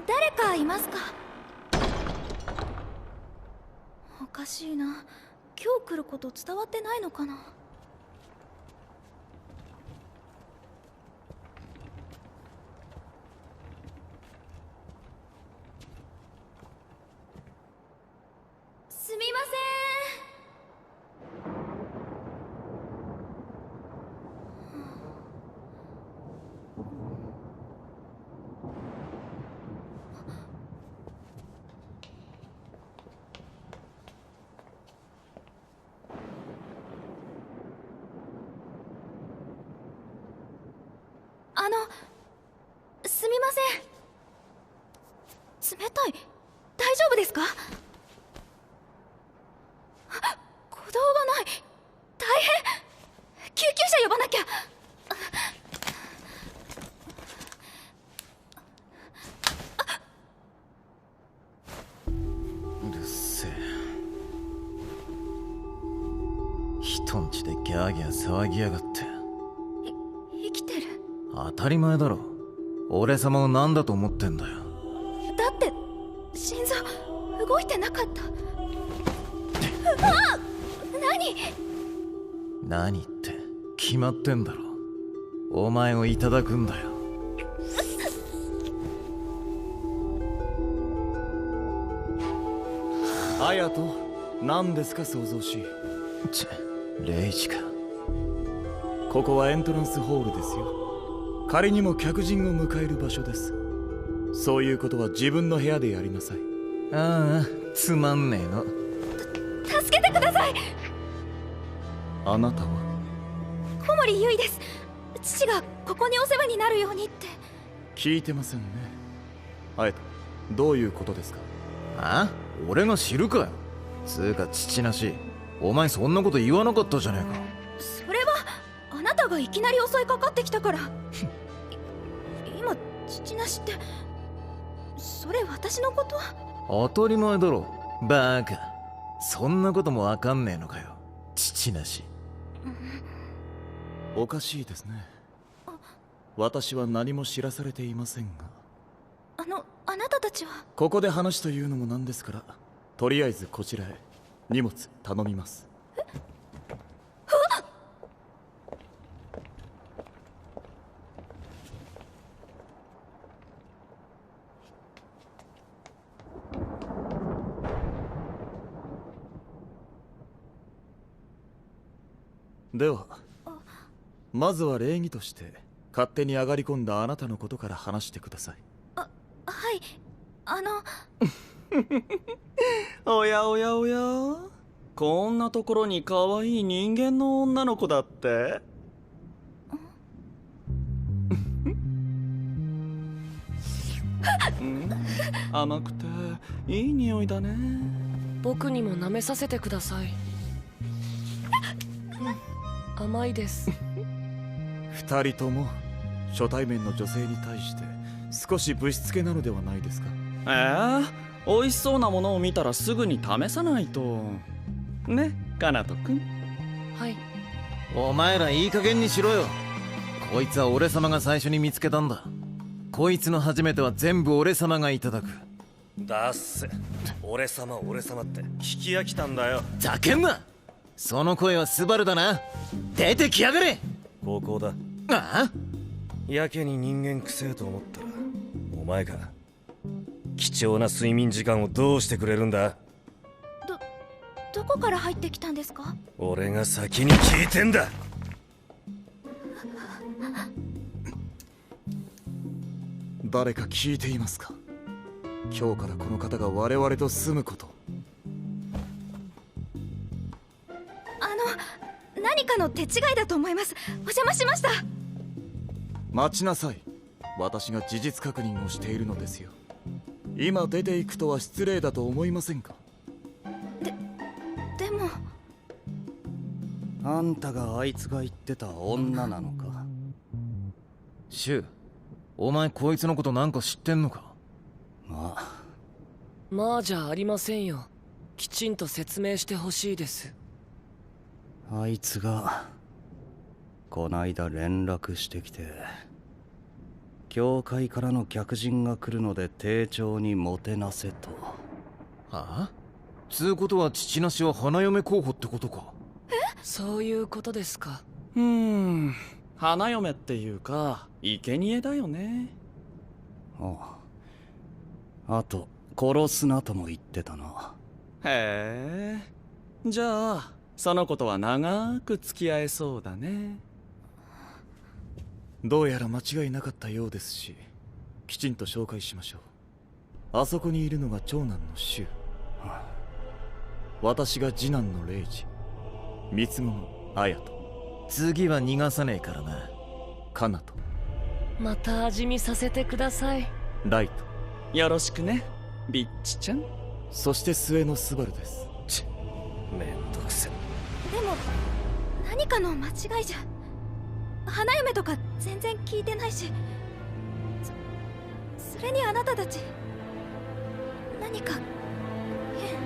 誰かいますか？おかしいな。今日来ること伝わってないのかな。すみませすみません。冷たい。大丈夫ですか？鼓動がない。大変。救急車呼ばなきゃ。うるせえ。人んちでギャーギャー騒ぎやがって。生きてる。当たり前だろ。俺様を何だと思ってんだよ。だって心臓動いてなかった。あっ！何って決まってんだろ。お前をいただくんだよ。隼人、何ですか騒々しい。レイジか。ここはエントランスホールですよ。仮にも客人を迎える場所です。そういうことは自分の部屋でやりなさい。ああ、つまんねえの。助けてください。あなたは？小森結衣です。父がここにお世話になるようにって。聞いてませんね。隼人、どういうことですか？あ？俺が知るかよ。つうか父なし。お前そんなこと言わなかったじゃねえか。それはあなたがいきなり襲いかかってきたから。今父なしってそれ私のこと？当たり前だろ。バーカ。そんなこともわかんねえのかよ。父なし。おかしいですね。私は何も知らされていませんが。あなたたちは。ここで話というのもなんですから、とりあえずこちらへ荷物頼みます。ではまずは礼儀として勝手に上がり込んだあなたのことから話してください。はい。おやおやおや、こんなところに可愛い人間の女の子だって。甘くていい匂いだね。僕にも舐めさせてください。甘いです。二人とも初対面の女性に対して少しぶしつけなのではないですか？美味しそうなものを見たらすぐに試さないとね、カナト君。はい。お前らいい加減にしろよ。こいつは俺様が最初に見つけたんだ。こいつの初めては全部俺様がいただく。だっせ。俺様俺様って聞き飽きたんだよ。ざけんな。その声はスバルだな。出てきやがれ。ここだ。ああ？やけに人間くせえと思ったらお前か。貴重な睡眠時間をどうしてくれるんだ？どこから入ってきたんですか？俺が先に聞いてんだ。誰か聞いていますか？今日からこの方が我々と住むこと。何かの手違いだと思います。お邪魔しました。待ちなさい。私が事実確認をしているのですよ。今出ていくとは失礼だと思いませんか？でもあんたがあいつが言ってた女なのか？シュウ、お前こいつのことなんか知ってんのか？まあじゃありませんよ。きちんと説明してほしいです。あいつがこないだ連絡してきて、教会からの客人が来るので丁重にもてなせと。はあ？つうことは父なしは花嫁候補ってことか？そういうことですか。花嫁っていうか生贄だよね。あと殺すなとも言ってたな。へえ、じゃあその子とは長く付き合えそうだね。どうやら間違いなかったようですし、きちんと紹介しましょう。あそこにいるのが長男のシュウ、私が次男のレイジ、三つ子のアヤト、次は逃がさねえからな。カナト、また味見させてください。ライト、よろしくね、ビッチちゃん。そして末のスバルです。めんどくせ。でも何かの間違いじゃ。花嫁とか全然聞いてないし、それにあなたたち何か変。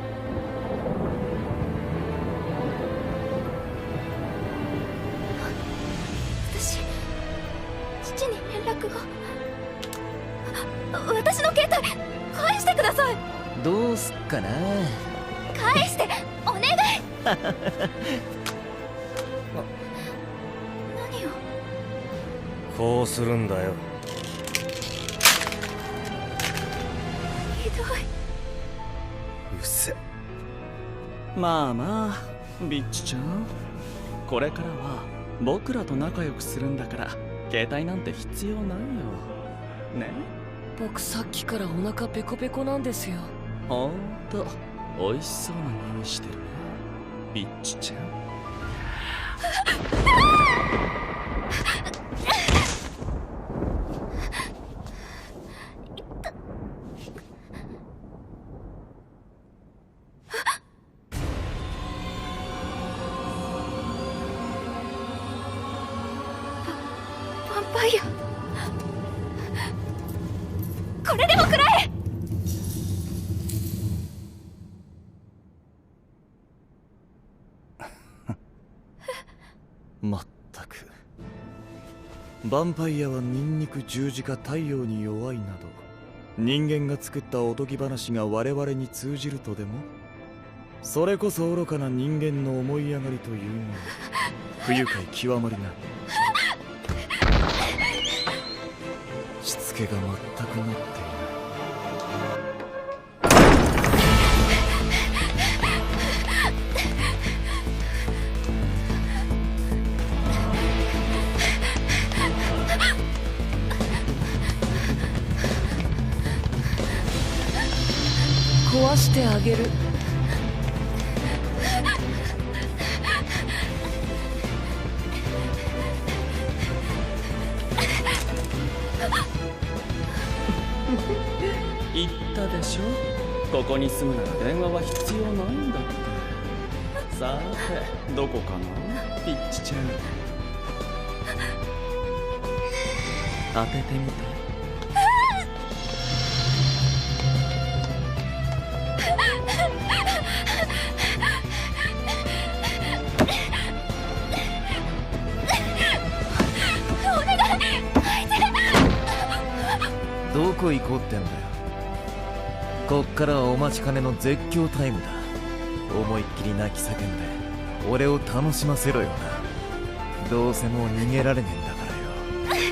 私父に連絡を。私の携帯返してください。どうすっかな。返してお願い。何を。こうするんだよ。ひどい。うっせ。まあまあビッチちゃん、これからは僕らと仲良くするんだから携帯なんて必要ないよね。僕さっきからお腹ペコペコなんですよ。ほんと美味しそうな匂いしてるね、ビッチちゃん。ヴァンパイア。これでも食らえ。まったく、ヴァンパイアはニンニク、十字架、太陽に弱いなど、人間が作ったおとぎ話が我々に通じるとでも？それこそ愚かな人間の思い上がりというもの、不愉快極まりない。しつけが全くなっていない。壊してあげる。言ったでしょ、ここに住むなら電話は必要ないんだって。さてどこかな、ピッチちゃん。当ててみて。どこ行こうってんだよ。こっからはお待ちかねの絶叫タイムだ。思いっきり泣き叫んで俺を楽しませろよな。どうせもう逃げられねえんだからよ。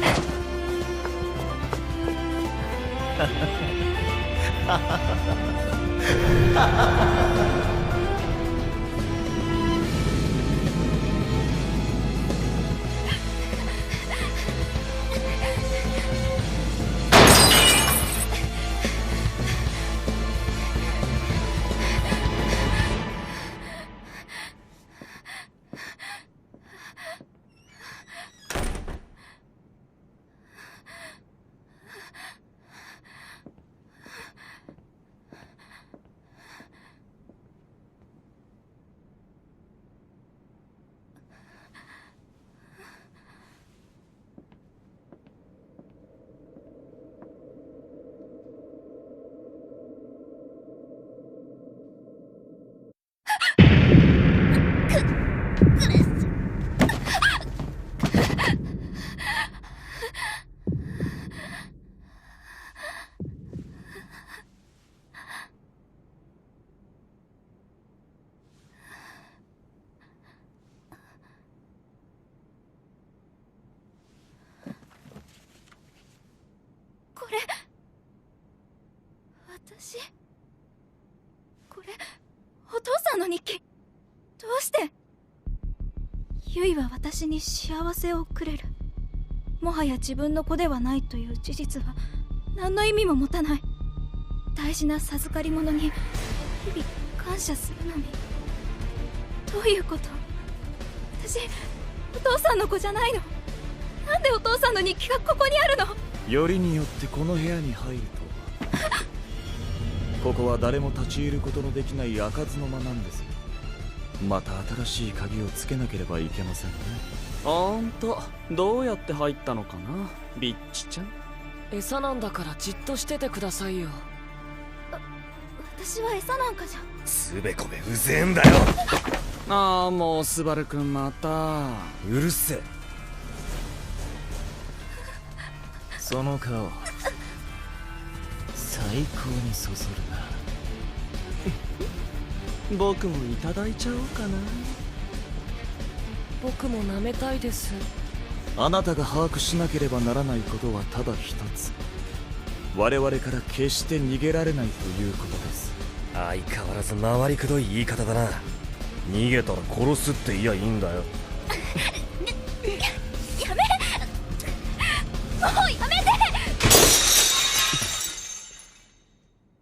これお父さんの日記。どうしてユイは私に幸せをくれる。もはや自分の子ではないという事実は何の意味も持たない。大事な授かり物に日々感謝するのに。どういうこと？私お父さんの子じゃないの？なんでお父さんの日記がここにあるの？よりによってこの部屋に入るとここは誰も立ち入ることのできない開かずの間なんですよ。また新しい鍵をつけなければいけませんね。どうやって入ったのかな、ビッチちゃん。餌なんだからじっとしててくださいよ。私は餌なんかじゃ。つべこべうぜえんだよ。もうスバルくんまた。うるせえ。その顔最高にそそるな。僕もいただいちゃおうかな。僕も舐めたいです。あなたが把握しなければならないことはただ一つ。我々から決して逃げられないということです。相変わらず回りくどい言い方だな。逃げたら殺すって言いやいいんだよ。やめもうやめて。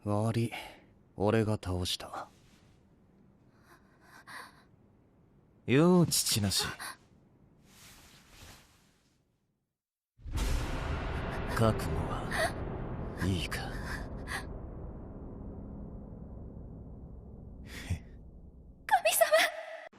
悪い、俺が倒した。よう父なし。覚悟はいいか。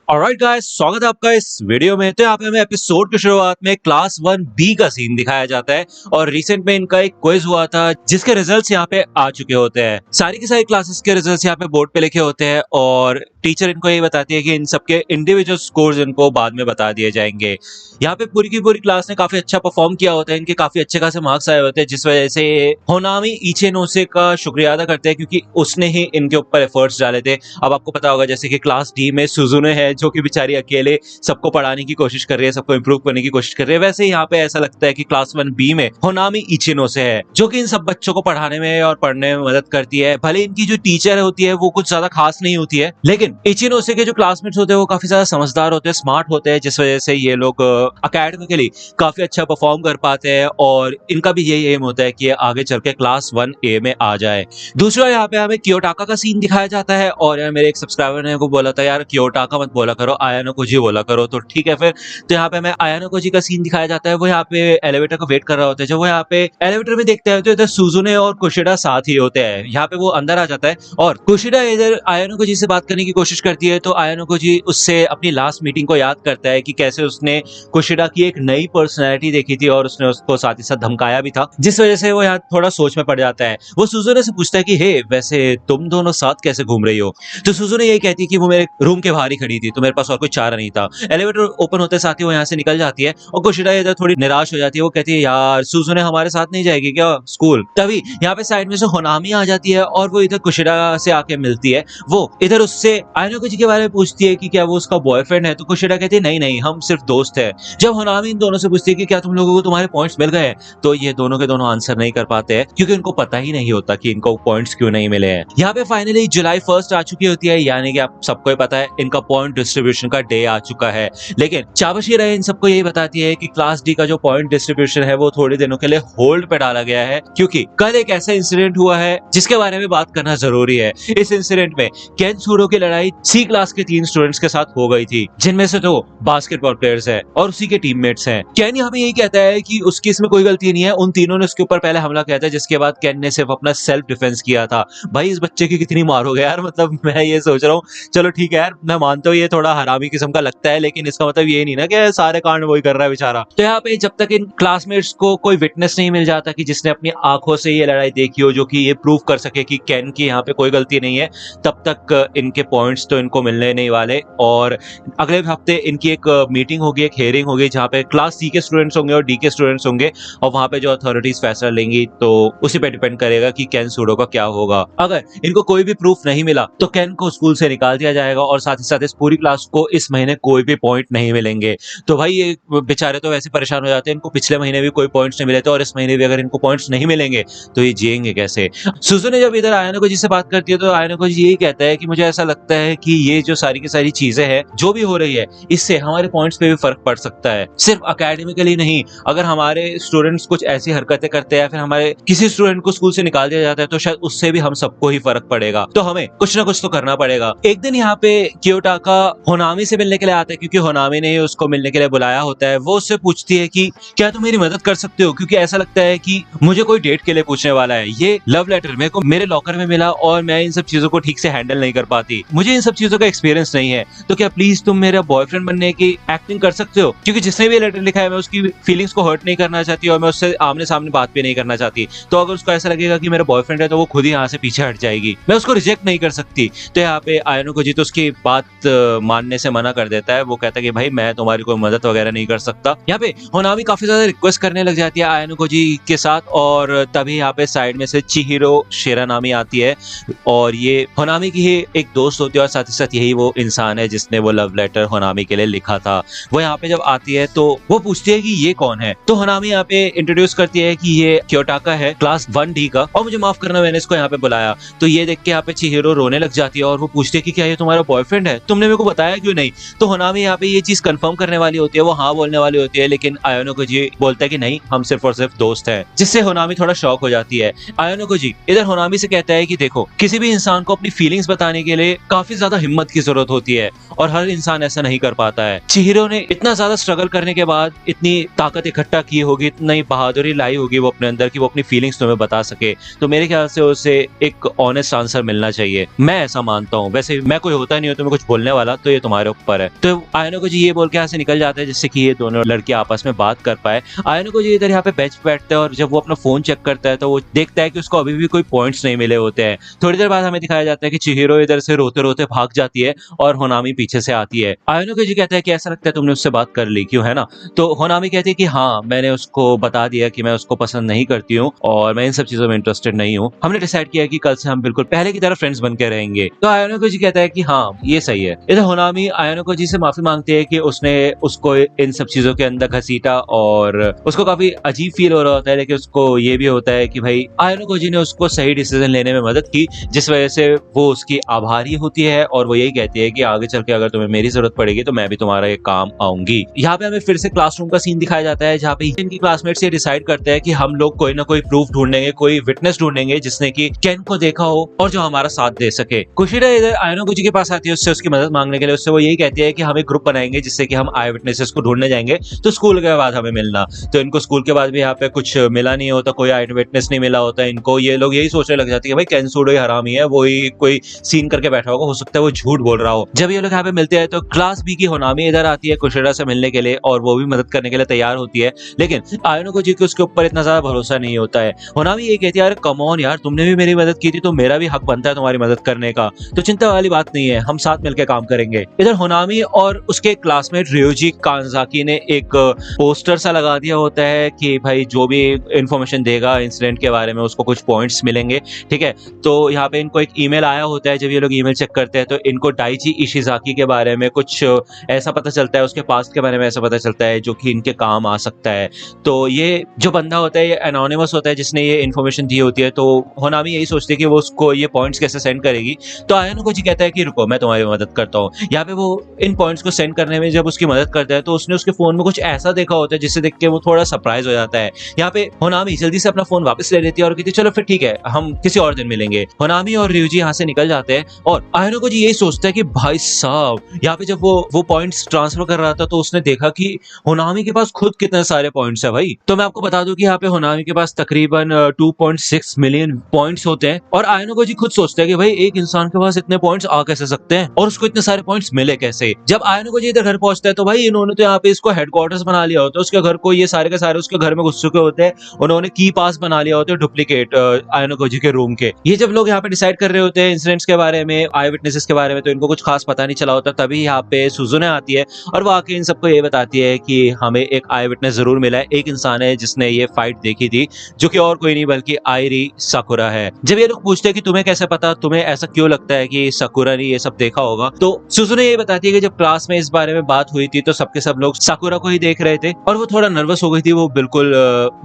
alright guys, स्वागत है आपका इस वीडियो में। तो यहाँ पे हमें एपिसोड की शुरुआत में क्लास 1B का सीन दिखाया जाता है और रिसेंट में इनका एक क्विज हुआ था जिसके रिजल्ट्स यहाँ पे आ चुके होते हैं। सारी की सारी क्लासेस के रिजल्ट्स यहाँ पे बोर्ड पे लिखे होते हैं और टीचर इनको ये बताती है कि इन सबके इंडिविजुअल स्कोर्स इनको बाद में बता दिए जाएंगे। यहाँ पे पूरी की पूरी क्लास ने काफी अच्छा परफॉर्म किया होता है, इनके काफी अच्छे खासे मार्क्स आए होते हैं, जिस वजह से होनामी इचेनोसे का शुक्रिया अदा करते हैं क्योंकि उसने ही इनके ऊपर एफर्ट्स डाले थे। अब आपको पता होगा जैसे कि क्लास डी में सुजुने है जो कि बेचारी अकेले सबको पढ़ाने की कोशिश कर रही है, सबको इंप्रूव करने की कोशिश कर रही है, वैसे ही यहाँ पे ऐसा लगता है कि क्लास 1B में होनामी इचेनोसे है जो कि इन सब बच्चों को पढ़ाने में और पढ़ने में मदद करती है। भले इनकी जो टीचर होती है वो कुछ ज्यादा खास नहीं होती है, लेकिन इचेनोसे के जो क्लासमेट्स होते हैं वो काफी ज्यादा समझदार होते हैं, स्मार्ट होते हैं, जिस वजह से ये लोग अकेडमिकली काफी अच्छा परफॉर्म कर पाते हैं और इनका भी यही एम होता है कि आगे चल के क्लास 1A में आ जाए। दूसरा यहाँ पे हमें कियोटाका का सीन दिखाया जाता है और यार मेरे एक सब्सक्राइबर ने को बोला था यार कियोटाका मत बोला करो, आयानो जी बोला करो, तो ठीक है फिर। तो यहाँ पे हमें आयानो जी का सीन दिखाया जाता है। वो यहाँ पे एलिवेटर का वेट कर रहा होता है। जब वो यहाँ पे एलिवेटर में देखते हैं तो इधर सुजुने और कुशिडा साथ ही होते हैं। यहाँ पे वो अंदर आ जाता है और कुशिडा इधर आयानो जी से बात करने की कोशिश करती है तो आयानो जी उससे अपनी लास्ट मीटिंग को याद करता है कि कैसे उसने कुशिडा की एक नई पर्सनैलिटी देखी थी और उसने उसको साथ ही साथ धमकाया भी था, जिस वजह से वो यहाँ थोड़ा सोच में पड़ जाता है। वो सुजुने से पूछता है कि हे वैसे तुम दोनों साथ कैसे घूम रही हो? तो सुजुने यही कहती है कि वो मेरे रूम के बाहर ही खड़ी थी तो मेरे पास और कोई चारा नहीं था। एलिवेटर ओपन होते साथ ही वो यहाँ से निकल जाती है और कुशिडा इधर थोड़ी निराश हो जाती है। वो कहती है यार सुजुने हमारे साथ नहीं जाएगी क्या स्कूल? तभी यहाँ पे साइड में से होनामी आ जाती है और वो इधर कुशिडा से आके मिलती है। वो इधर उससे आयानो जी के बारे में पूछती है कि क्या वो उसका बॉयफ्रेंड है, तो कुशिडा कहती है नहीं नहीं हम सिर्फ दोस्त है। जब होनामी इन दोनों से पूछती है कि क्या तुम लोगों को तुम्हारे पॉइंट्स मिल गए, तो ये दोनों के दोनों आंसर नहीं कर पाते हैं क्योंकि उनको पता ही नहीं होता कि इनको पॉइंट्स क्यों नहीं मिले हैं। यहाँ पे फाइनली जुलाई 1 आ चुकी होती है, यानी कि आप सबको पता है इनका पॉइंट डिस्ट्रीब्यूशन का डे आ चुका है। लेकिन चाबशिरा इन सबको यही बताती है कि क्लास डी का जो पॉइंट डिस्ट्रीब्यूशन है वो थोड़े दिनों के लिए होल्ड पे डाला गया है क्योंकि कल एक ऐसा इंसिडेंट हुआ है जिसके बारे में बात करना जरूरी है। इस इंसिडेंट में केन सूरो की लड़ाई सी क्लास के 3 स्टूडेंट्स के साथ हो गई थी, जिनमें से 2 बास्केटबॉल प्लेयर्स हैं और उसी के टीममेट्स हैं। केन यहाँ पे यही कहता है कि उसकी इसमें कोई गलती नहीं है, उन तीनों ने उसके ऊपर पहले हमला किया था जिसके बाद केन ने सिर्फ अपना सेल्फ डिफेंस किया था। भाई इस बच्चे की कितनी मार हो गया यार, मतलब मैं ये सोच रहा हूँ, चलो ठीक है यार मैं मानता हूँ ये थोड़ा हरामी किस्म का लगता है, लेकिन इसका मतलब ये नहीं ना कि सारे कांड वही कर रहा है बेचारा। तो यहाँ पे जब तक इन क्लासमेट्स को कोई विटनेस नहीं मिल जाता कि जिसने अपनी आंखों से ये लड़ाई देखी हो जो कि ये प्रूव कर सके कि केन की यहाँ पे कोई गलती नहीं है, तब तक इनके पॉइंट्स पॉइंट्स तो इनको मिलने नहीं वाले, और अगले हफ्ते इनकी एक मीटिंग होगी, एक हेयरिंग होगी जहाँ पे क्लास सी के स्टूडेंट्स होंगे और डी के स्टूडेंट्स होंगे, और वहाँ पे जो अथॉरिटीज फैसला लेंगी तो उसी पे डिपेंड करेगा कि केन सूडो का क्या होगा। अगर इनको कोई भी प्रूफ नहीं मिला तो केन को स्कूल से निकाल दिया जाएगा, और साथ ही साथ इस पूरी क्लास को इस महीने कोई भी पॉइंट नहीं मिलेंगे। तो भाई ये बेचारे तो वैसे परेशान हो जाते हैं, इनको पिछले महीने भी कोई पॉइंट्स नहीं मिले थे और इस महीने भी अगर इनको पॉइंट्स नहीं मिलेंगे तो ये जिएंगे कैसे। सुजू ने जब इधर आयानो जी से बात करती है तो आयानो जी यही कहता है कि मुझे ऐसा लगता है कि ये जो सारी की सारी चीजें हैं जो भी हो रही है इससे हमारे पॉइंट्स पे भी फर्क पड़ सकता है, सिर्फ अकेडमिकली नहीं। अगर हमारे स्टूडेंट्स कुछ ऐसी हरकतें करते हैं या फिर हमारे किसी स्टूडेंट को स्कूल से निकाल दिया जाता है तो शायद उससे भी हम सबको ही फर्क पड़ेगा, तो हमें कुछ ना कुछ तो करना पड़ेगा। एक दिन यहाँ पे कियोटाका होनामी से मिलने के लिए आता है, क्योंकि होनामी ने उसको मिलने के लिए बुलाया होता है। वो उससे पूछती है कि क्या तुम मेरी मदद कर सकते हो, क्योंकि ऐसा लगता है कि मुझे कोई डेट के लिए पूछने वाला है। ये लव लेटर मेरे को मेरे लॉकर में मिला और मैं इन सब चीजों को ठीक से हैंडल नहीं कर पाती, मुझे इन सब चीजों का एक्सपीरियंस नहीं है, तो क्या प्लीज तुम मेरा बॉयफ्रेंड बनने की एक्टिंग कर सकते हो, क्योंकि जिसने भी लेटर लिखा है मैं उसकी फीलिंग्स को हर्ट नहीं करना चाहती और मैं उससे आमने सामने बात भी नहीं करना चाहती। तो अगर उसको ऐसा लगेगा कि मेरा बॉयफ्रेंड है तो वो खुद ही यहाँ से पीछे हट जाएगी, मैं उसको रिजेक्ट नहीं कर सकती। तो यहाँ पे आयानो को जी तो उसकी बात मानने से मना कर देता है। वो कहता है कि भाई मैं तुम्हारी कोई मदद वगैरह नहीं कर सकता। यहाँ पे होनामी काफी ज्यादा रिक्वेस्ट करने लग जाती है आयानो को जी के साथ, और तभी यहाँ पे साइड में से चिहिरो शिरानामी आती है, और ये होनामी की ही एक दोस्त होती है और साथ ही साथ यही वो इंसान है जिसने वो लव लेटर होनामी के लिए लिखा था। वो यहाँ पे जब आती है तो वो पूछती है कि ये कौन है, तो होनामी यहाँ पे इंट्रोड्यूस करती है कि ये कियोटाका है क्लास 1D का, और मुझे माफ करना मैंने इसको यहाँ पे बुलाया। तो ये देख के यहाँ पे चिहिरो रोने लग जाती है और वो पूछती है कि क्या ये तुम्हारा बॉयफ्रेंड है, तुमने मेरे को बताया क्यों नहीं। तो होनामी यहाँ पे ये चीज कंफर्म करने वाली होती है, वो हाँ बोलने वाली होती है, लेकिन आयानो को जी बोलता है कि नहीं हम सिर्फ और सिर्फ दोस्त हैं, जिससे होनामी थोड़ा शॉक हो जाती है। आयानो को जी इधर होनामी से कहता है कि देखो किसी भी इंसान को अपनी फीलिंग्स बताने के लिए काफी ज्यादा हिम्मत की जरूरत होती है और हर इंसान ऐसा नहीं कर पाता है। चिहिरो ने इतना ज्यादा स्ट्रगल करने के बाद इतनी ताकत इकट्ठा की होगी, इतनी बहादुरी लाई होगी वो अपने अंदर कि वो अपनी फीलिंग्स तुम्हें बता सके, तो मेरे ख्याल से उसे एक ऑनेस्ट आंसर मिलना चाहिए, मैं ऐसा मानता हूँ। वैसे मैं कोई होता नहीं हूँ तुम्हें कुछ बोलने वाला, तो ये तुम्हारे ऊपर है। तो आयानो को जी ये बोल के यहाँ से निकल जाता है जिससे कि ये दोनों लड़के आपस में बात कर पाए। आयानो को जी इधर यहाँ पे बेंच पे बैठता है और जब वो अपना फोन चेक करता है तो वो देखता है कि उसको अभी भी कोई पॉइंट्स नहीं मिले होते हैं। थोड़ी देर बाद हमें दिखाया जाता है कि चिहिरो इधर से रोते रोते भाग जाती है और होनामी पीछे से आती है। आयानो को जी कहता है कि ऐसा लगता है तुमने उससे बात कर ली, क्यों है ना। तो होनामी कहती है कि हाँ मैंने उसको बता दिया कि मैं उसको पसंद नहीं करती हूँ और मैं इन सब चीजों में इंटरेस्टेड नहीं हूँ, हमने डिसाइड किया कि कल से हम बिल्कुल पहले की तरह फ्रेंड्स बन के रहेंगे। तो आयानो को जी कहता है कि हाँ ये सही है। इधर होनामी आयानो को जी से माफी मांगती है कि उसने उसको इन सब चीजों के अंदर घसीटा और उसको काफी अजीब फील हो रहा होता है, लेकिन उसको ये भी होता है कि भाई आयानो को जी ने उसको सही डिसीजन लेने में मदद की, जिस वजह से वो उसकी आभारी होती है और वो यही कहती है कि आगे चल के अगर तुम्हें मेरी जरूरत पड़ेगी तो मैं भी तुम्हारा एक काम आऊंगी। यहाँ पे हमें फिर से क्लासरूम का सीन दिखाया जाता है जहाँ पे इनकी क्लासमेट्स ये डिसाइड करते हैं कि हम लोग कोई ना कोई प्रूफ ढूंढेंगे, कोई विटनेस ढूंढेंगे जिसने कि केन को देखा हो और जो हमारा साथ दे सके। कुशिरा इधर आयानो को जी के पास आती है उससे उसकी मदद मांगने के लिए। उससे वो यही कहती है कि हम एक ग्रुप बनाएंगे जिससे कि हम आई विटनेसेस को ढूंढने जाएंगे, तो स्कूल के बाद हमें मिलना। तो इनको स्कूल के बाद भी यहाँ पे कुछ मिला नहीं होता, कोई आई विटनेस नहीं मिला होता इनको। ये लोग यही सोचने लग जाते हैं कि भाई केन सूडो ही हरामी है, वो ही कोई सीन करके बैठा होगा, हो सकता है वो झूठ बोल रहा हो। जब ये लोग यहाँ पे मिलते हैं तो क्लास बी की होनामी इधर आती है कुशिरा से मिलने के लिए और वो भी मदद करने के लिए तैयार होती है, लेकिन आयानो को जी को उसके ऊपर इतना ज्यादा भरोसा नहीं होता है। होनामी ये कहती है यार कम ऑन यार, तुमने भी मेरी मदद की थी तो मेरा भी हक बनता है तुम्हारी मदद करने का, तो चिंता वाली बात नहीं है, हम साथ मिलकर काम करेंगे। इधर होनामी और उसके क्लासमेट रियोजी कांजाकी ने एक पोस्टर सा लगा दिया होता है कि भाई जो भी इंफॉर्मेशन देगा इंसिडेंट के बारे में उसको कुछ पॉइंट्स मिलेंगे, ठीक है। तो यहाँ पे इनको एक ईमेल आया होता है, जब ये लोग ईमेल चेक करते हैं तो इनको डाइची इशिजाकी के बारे में कुछ ऐसा पता चलता है, उसके पास्ट के बारे में ऐसा पता चलता है जो कि इनके काम आ सकता है। तो ये जो बंदा होता है ये एनोनिमस होता है जिसने ये इन्फॉर्मेशन दी होती है। तो होनामी यही सोचती है कि वो उसको ये पॉइंट्स कैसे सेंड करेगी। तो आयानो को जी कहता है कि रुको मैं तुम्हारी मदद करता हूँ। यहाँ पे वो इन पॉइंट्स को सेंड करने में जब उसकी मदद करता है तो उसने उसके फोन में कुछ ऐसा देखा होता है जिससे देख के वो थोड़ा सरप्राइज हो जाता है। यहाँ पे होनामी जल्दी से अपना फोन वापस ले लेती है और कहती है चलो फिर ठीक है हम किसी और दिन मिलेंगे। होनामी और रियोजी यहाँ से निकल जाते हैं और आयानो को जी यही सोचता है कि भाई साहब यहाँ पे जब वो पॉइंट्स ट्रांसफर कर रहा था तो उसने देखा कि होनामी के पास खुद कितने सारे पॉइंट्स है भाई। तो मैं आपको बता दूं कि यहाँ पे होनामी के पास तकरीबन 2.6 मिलियन पॉइंट्स होते हैं और आयानो को जी खुद सोचते हैं कि भाई एक इंसान के पास इतने पॉइंट्स आ कैसे सकते हैं और उसको इतने सारे पॉइंट्स मिले कैसे। जब आयानो को जी इधर घर पहुंचता है तो भाई इन्होंने तो यहाँ पे इसको हेडक्वार्टर्स बना लिया होता है, उसके घर को ये सारे के सारे उसके घर में घुस चुके होते हैं। उन्होंने की पास बना लिया होता है डुप्लीकेट आयानो को जी के रूम के। ये जब लोग यहाँ पे डिसाइड कर रहे होते हैं इंसिडेंट्स के बारे में, आई विटनेसेस के बारे में, तो इनको कुछ खास पता नहीं चला होता। तभी यहाँ पे सुजुने आती है और वो आके इन सबको ये बताती है कि हमें एक आई विटनेस जरूर मिला है, एक इंसान है जिसने ये फाइट देखी थी, जो कि और कोई नहीं बल्कि आयरी साकुरा है। जब ये लोग पूछते हैं कि तुम्हें कैसे पता, तुम्हें ऐसा क्यों लगता है कि साकुरा ने ये सब देखा होगा, तो सुजुने ये बताती है कि जब क्लास में इस बारे में बात हुई थी तो सबके सब लोग साकुरा को ही देख रहे थे और वो थोड़ा नर्वस हो गई थी, वो बिल्कुल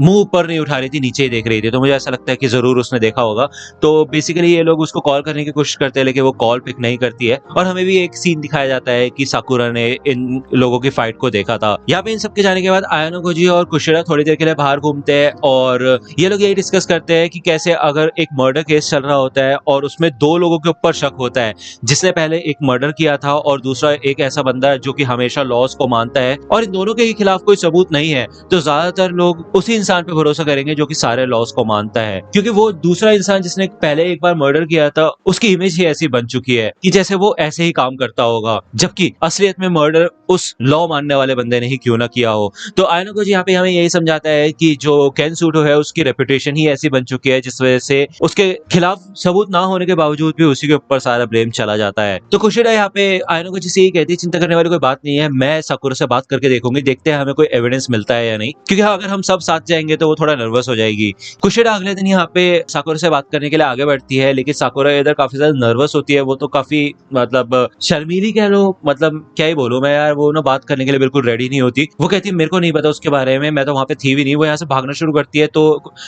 मुंह ऊपर नहीं उठा रही थी, नीचे ही देख रही थी। तो मुझे ऐसा लगता है कि जरूर उसने देखा होगा। तो बेसिकली ये लोग उसको कॉल करने की कोशिश करते हैं लेकिन वो कॉल पिक नहीं करती है। और हमें भी एक सीन दिखाया जाता है कि साकुरा ने इन लोगों की फाइट को देखा था। यहाँ पे इन सबके जाने के बाद आयानो गोजी और कुशिरा थोड़ी देर के लिए बाहर घूमते हैं और ये लोग यही डिस्कस करते हैं कि कैसे अगर एक मर्डर केस चल रहा होता है और उसमें दो लोगों के ऊपर शक होता है, जिसने पहले एक मर्डर किया था और दूसरा एक ऐसा बंदा है जो कि हमेशा लॉस को मानता है, और इन दोनों के खिलाफ कोई सबूत नहीं है, तो ज्यादातर लोग उसी इंसान पे भरोसा करेंगे जो कि सारे लॉस को मानता है, क्योंकि वो दूसरा इंसान जिसने पहले एक बार मर्डर किया था उसकी इमेज ही ऐसी बन चुकी है कि जैसे वो ऐसे ही काम करता होगा, जबकि असलियत में मर्डर उस लॉ मानने वाले बंदे ने ही क्यों ना किया हो। तो आयनो को यहाँ पे हमें यही समझाता है कि जो केन सूटो है उसकी रेपुटेशन ही ऐसी बन चुकी है जिस वजह से उसके खिलाफ सबूत ना होने के बावजूद भी उसी के ऊपर सारा ब्लेम चला जाता है। तो कुशिरा यहाँ पे आयनो को से यही कहती है, चिंता करने वाली कोई बात नहीं है, मैं साकुरा से बात करके देखूंगी, देखते हैं हमें कोई एविडेंस मिलता है या नहीं, क्योंकि अगर हम सब साथ जाएंगे तो वो थोड़ा नर्वस हो जाएगी। कुशिरा अगले दिन यहाँ पे साकुरा से बात करने के लिए आगे बढ़ती है, लेकिन साकुरा इधर काफी ज्यादा नर्वस होती है। वो तो काफी मतलब शर्मीली कह लो, मतलब क्या ही बोलूं मैं यार, वो ना बात करने के लिए बिल्कुल रेडी नहीं होती। वो कहती है मेरे को नहीं पता उसके बारे में, मैं तो वहां पे थी भी नहीं। वो यहाँ से भागना शुरू करती है तो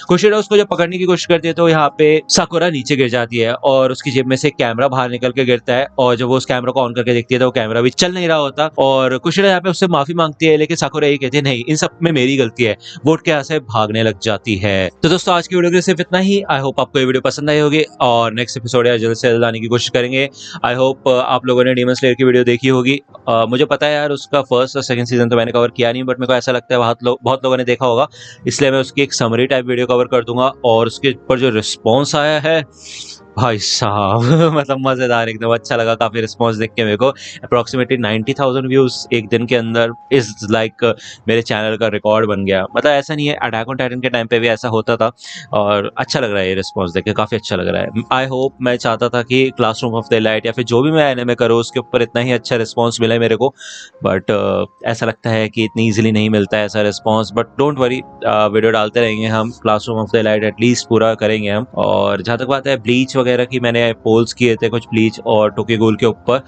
कुशिरा उसको जब पकड़ने की कोशिश करती है तो यहाँ पे साकुरा नीचे गिर जाती है और उसकी जेब में से कैमरा बाहर निकल के गिरता है, और जब वो उस कैमरा को ऑन करके देखती है तो वो कैमरा भी चल नहीं रहा होता। और कुशिरा यहाँ पे उससे माफी मांगती है, लेकिन साकुरा यही कहती है नहीं, इन सब में मेरी गलती है, वोट के यहाँ से भागने लग जाती है। तो दोस्तों आज की वीडियो के लिए सिर्फ इतना ही। आई होप आपको ये वीडियो पसंद आई होगी और नेक्स्ट एपिसोड या जल्द से जल्द आने की कोशिश करेंगे। आई होप आप लोगों ने डीमन स्लेयर की वीडियो देखी होगी। मुझे पता है यार उसका फर्स्ट और सेकंड सीजन तो मैंने कवर किया नहीं, बट मेरे को ऐसा लगता है बहुत लोगों ने देखा होगा, इसलिए मैं उसकी एक समरी टाइप वीडियो कवर कर दूंगा। और उसके ऊपर जो रिस्पॉन्स आया है भाई साहब मतलब मजेदार, एकदम अच्छा लगा काफी रिस्पॉन्स देख के मेरे को। अप्रोक्सीमेटली 90,000 व्यूज एक दिन के अंदर इज लाइक मेरे चैनल का रिकॉर्ड बन गया। मतलब ऐसा नहीं है, अटैक ऑन टाइटन के टाइम पे भी ऐसा होता था, और अच्छा लग रहा है ये रिस्पॉन्स देख के, काफी अच्छा लग रहा है। आई होप, मैं चाहता था कि क्लासरूम ऑफ द एलाइट या फिर जो भी मैं एनिमे करूँ उसके ऊपर इतना ही अच्छा रिस्पॉन्स मिले मेरे को, बट ऐसा लगता है कि इतनी ईजिली नहीं मिलता है ऐसा response. But don't worry, video डालते रहेंगे हम, classroom of the elite at least पूरा करेंगे हम। और जहाँ तक बात है ब्लीच वगैरह की, मैंने पोल्स किए थे कुछ ब्लीच और टोकीगूल के ऊपर,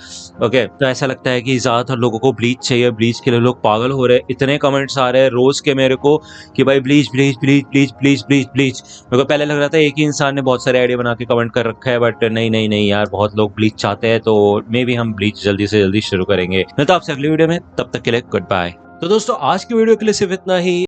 ओके, तो ऐसा लगता है कि ज्यादातर लोगों को ब्लीच चाहिए, ब्लीच के लिए लोग पागल हो रहे हैं। इतने कमेंट्स आ रहे हैं रोज के मेरे को कि भाई bleach bleach bleach bleach bleach bleach bleach. मेरे को पहले लग रहा था एक ही इंसान ने बहुत सारे आइडिया बना के कमेंट कर रखा है, बट नहीं नहीं नहीं यार, बहुत लोग ब्लीच चाहते हैं, तो मे बी हम ब्लीच जल्दी से जल्दी शुरू करेंगे। मैं तो आपसे अगली वीडियो में, तब तक के लिए गुड बाय। तो दोस्तों आज की वीडियो के लिए सिर्फ इतना ही।